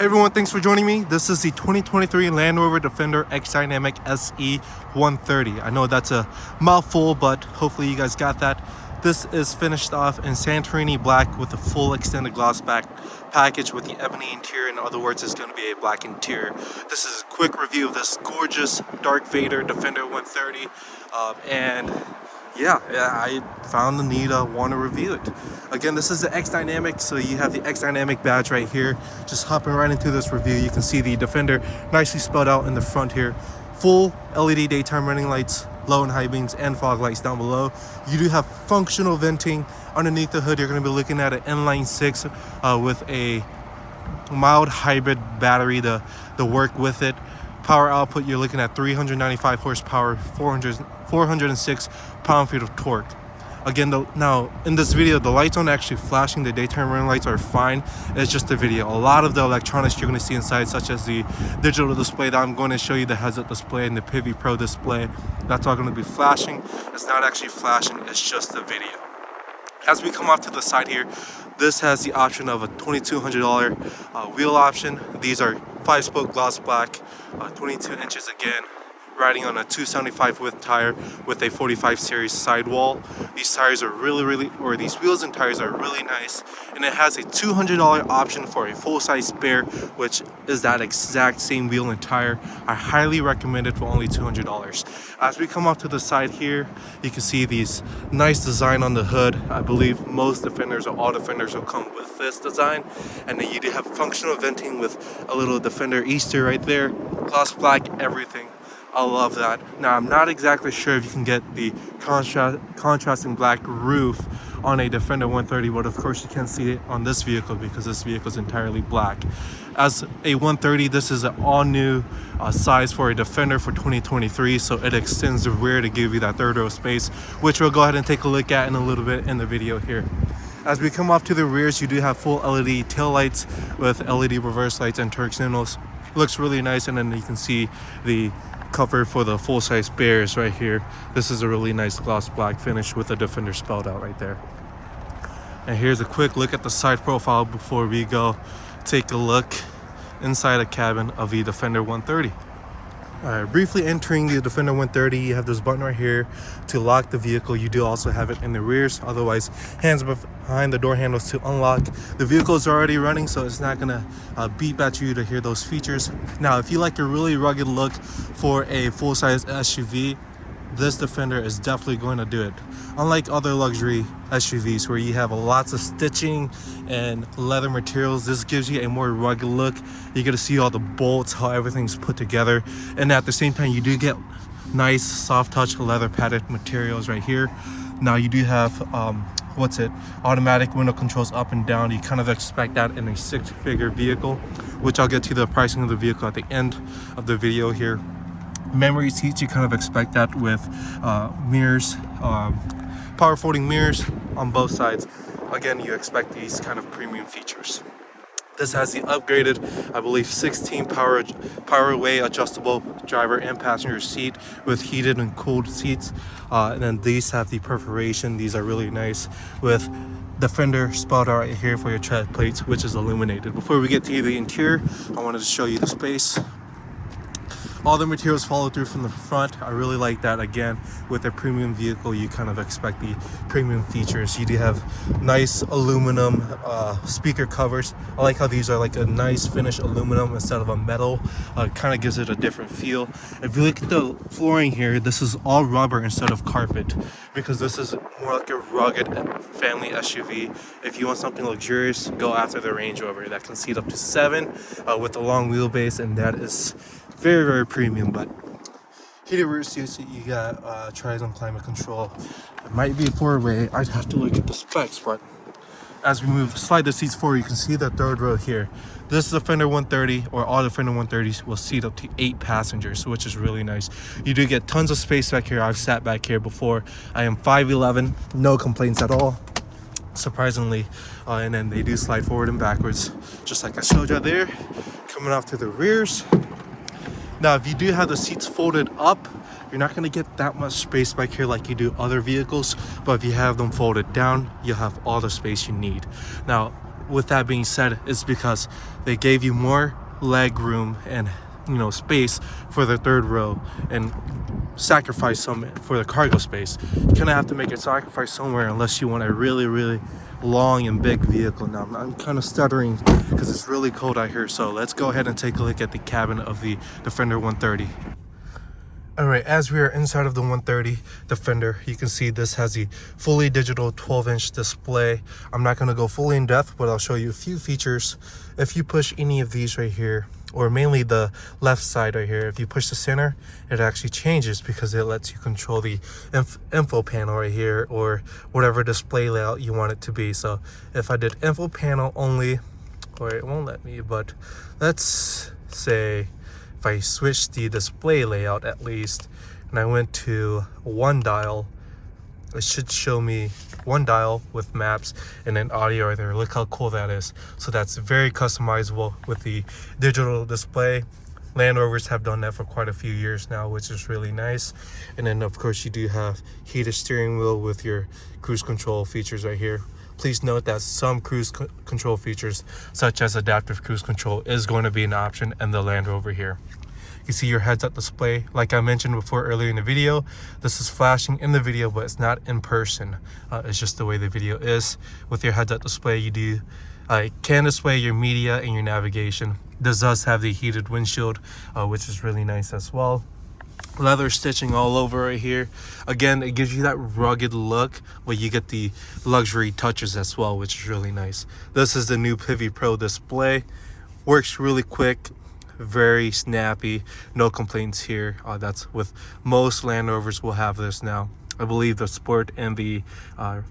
Hey everyone, thanks for joining me. This is the 2023 Land Rover Defender X Dynamic SE 130. I know that's a mouthful, but hopefully you guys got that. This is finished off in Santorini black with a full extended gloss back package with the ebony interior. In other words, it's going to be a black interior. This is a quick review of this gorgeous Dark Vader Defender 130. I found the need to want to review it. Again, this is the X Dynamic, so you have the X Dynamic badge right here. Just hopping right into this review, you can see the Defender nicely spelled out in the front here. Full LED daytime running lights, low and high beams, and fog lights down below. You do have functional venting underneath the hood. You're going to be looking at an inline 6 with a mild hybrid battery to work with it. Power output, you're looking at 395 horsepower, 406 pound-feet of torque. Again, now in this video, the lights aren't actually flashing. The daytime running lights are fine. It's just a video. A lot of the electronics you're going to see inside, such as the digital display that I'm going to show you, the heads-up display and the Pivi Pro display, that's all going to be flashing. It's not actually flashing, it's just a video. As we come off to the side here, this has the option of a $2,200 wheel option. These are 5-spoke gloss black, 22 inches again, riding on a 275 width tire with a 45 series sidewall. These tires are these wheels and tires are really nice, and it has a $200 option for a full-size spare, which is that exact same wheel and tire. I highly recommend it for only $200. As we come off to the side here, you can see these nice design on the hood. I believe most Defenders or all Defenders will come with this design, and then you do have functional venting with a little Defender Easter right there, gloss black, everything. I love that. Now, I'm not exactly sure if you can get the contrasting black roof on a Defender 130, but of course you can't see it on this vehicle because this vehicle is entirely black. As a 130, this is an all-new size for a Defender for 2023, so it extends the rear to give you that third row space, which we'll go ahead and take a look at in a little bit in the video here. As we come off to the rears, you do have full LED tail lights with LED reverse lights and turn signals. Looks really nice, and then you can see the cover for the full-size bears right here. This is a really nice gloss black finish with the Defender spelled out right there. And here's a quick look at the side profile before we go take a look inside the cabin of the Defender 130. Alright, briefly entering the Defender 130, you have this button right here to lock the vehicle. You do also have it in the rears, otherwise hands behind the door handles to unlock. The vehicle is already running, so it's not gonna beep at you to hear those features. Now, if you like a really rugged look for a full-size SUV, this Defender is definitely going to do it. Unlike other luxury SUVs where you have lots of stitching and leather materials, this gives you a more rugged look. You get to see all the bolts, how everything's put together, and at the same time you do get nice soft touch leather padded materials right here. Now you do have automatic window controls up and down. You kind of expect that in a 6-figure vehicle, which I'll get to the pricing of the vehicle at the end of the video here. Memory seats, you kind of expect that with mirrors, power folding mirrors on both sides. Again, you expect these kind of premium features. This has the upgraded, I believe, 16 power way adjustable driver and passenger seat with heated and cooled seats. And then these have the perforation. These are really nice with Defender spelled out right here for your tread plates, which is illuminated. Before we get to the interior, I wanted to show you the space. All the materials follow through from the front. I really like that. Again, with a premium vehicle, you kind of expect the premium features. You do have nice aluminum speaker covers. I like how these are like a nice finished aluminum instead of a metal. Kind of gives it a different feel. If you look at the flooring here, this is all rubber instead of carpet because this is more like a rugged family SUV. If you want something luxurious, go after the Range Rover. That can seat up to 7 with a long wheelbase, and that is very, very premium. But heated rear seats, you got tri-zone climate control. It might be a 4-way. I'd have to look at the specs, but as we slide the seats forward, you can see the third row here. This Defender 130 or all Defender 130s will seat up to 8 passengers, which is really nice. You do get tons of space back here. I've sat back here before. I am 5'11", no complaints at all, surprisingly. And then they do slide forward and backwards, just like I showed you there. Coming off to the rears. Now, if you do have the seats folded up, you're not going to get that much space back here like you do other vehicles, but if you have them folded down, you'll have all the space you need. Now, with that being said, it's because they gave you more leg room and space for the third row, and sacrifice some for the cargo space. You kind of have to make a sacrifice somewhere unless you want a really long and big vehicle. Now I'm kind of stuttering because it's really cold out here, so let's go ahead and take a look at the cabin of the Defender 130. Alright, as we are inside of the 130 Defender, you can see this has a fully digital 12-inch display. I'm not going to go fully in depth, but I'll show you a few features. If you push any of these right here, or mainly the left side right here, if you push the center, it actually changes because it lets you control the info panel right here, or whatever display layout you want it to be. So if I did info panel only, or it won't let me, but let's say if I switch the display layout at least, and I went to one dial, it should show me one dial with maps and then audio right there. Look how cool that is. So that's very customizable with the digital display. Land Rovers have done that for quite a few years now, which is really nice. And then of course you do have heated steering wheel with your cruise control features right here. Please note that some cruise control features, such as adaptive cruise control, is going to be an option in the Land Rover here. You see your heads-up display. Like I mentioned before earlier in the video, this is flashing in the video, but it's not in person. It's just the way the video is. With your heads-up display, you can display your media and your navigation. This does have the heated windshield, which is really nice as well. Leather stitching all over right here. Again, it gives you that rugged look, but you get the luxury touches as well, which is really nice. This is the new Pivi Pro display. Works really quick, very snappy, no complaints here. That's with most Land Rovers will have this now. I believe the Sport and the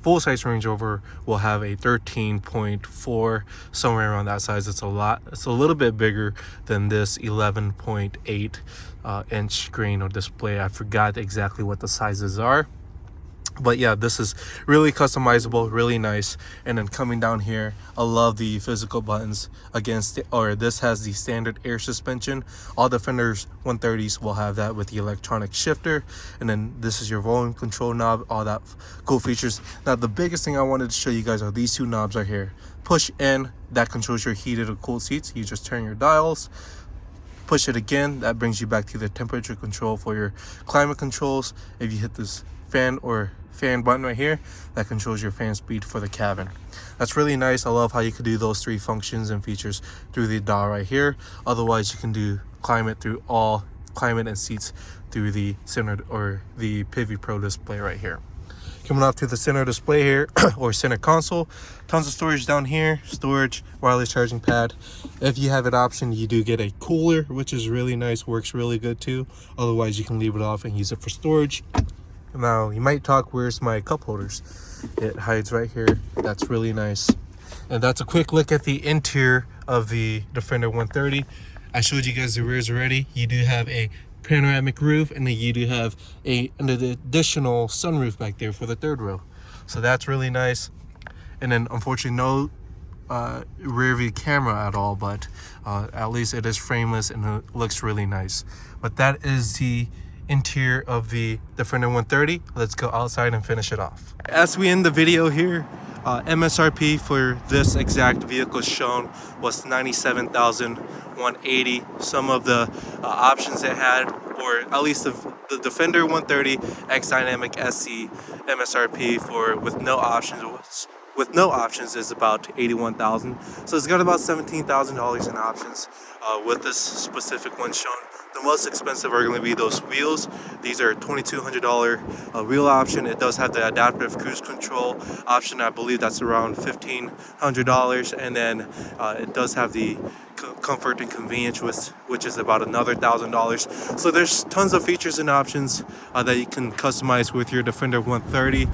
full-size Range Rover will have a 13.4, somewhere around that size. It's a little bit bigger than this 11.8 inch screen or display. I forgot exactly what the sizes are, but yeah, this is really customizable, really nice. And then coming down here, I love the physical buttons. This has the standard air suspension. All Defenders 130s will have that with the electronic shifter. And then this is your volume control knob, all that cool features. Now the biggest thing I wanted to show you guys are these two knobs right here. Push in, that controls your heated or cooled seats. You just turn your dials. Push it again, that brings you back to the temperature control for your climate controls. If you hit this fan button right here, that controls your fan speed for the cabin. That's really nice. I love how you can do those three functions and features through the dial right here. Otherwise, you can do climate and seats through the center or the Pivi Pro display right here. Coming off to the center display here, or center console, tons of storage down here, storage, wireless charging pad. If you have an option, you do get a cooler, which is really nice, works really good too. Otherwise, you can leave it off and use it for storage. Now, you might talk, where's my cup holders? It hides right here. That's really nice. And that's a quick look at the interior of the Defender 130. I showed you guys the rears already. You do have a panoramic roof, and then you do have an additional sunroof back there for the third row. So that's really nice. And then unfortunately no rear view camera at all, but at least it is frameless and it looks really nice. But that is the interior of the Defender 130. Let's go outside and finish it off. As we end the video here, MSRP for this exact vehicle shown was $97,180. Some of the options it had, or at least the Defender 130 X Dynamic SC MSRP with no options is about $81,000. So it's got about $17,000 in options with this specific one shown. The most expensive are going to be those wheels. These are $2,200 wheel option. It does have the adaptive cruise control option. I believe that's around $1,500, and then it does have the comfort and convenience, which is about another $1,000. So there's tons of features and options that you can customize with your Defender 130.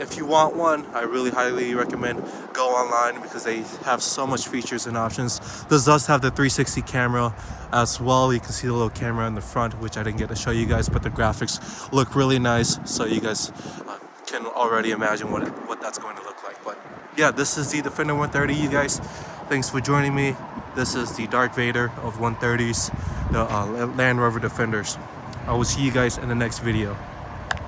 If you want one, I really highly recommend go online because they have so much features and options. This does have the 360 camera as well. You can see the little camera in the front, which I didn't get to show you guys, but the graphics look really nice, so you guys can already imagine what that's going to look like. But yeah, this is the Defender 130, you guys. Thanks for joining me. This is the Darth Vader of 130s, the Land Rover Defenders. I will see you guys in the next video.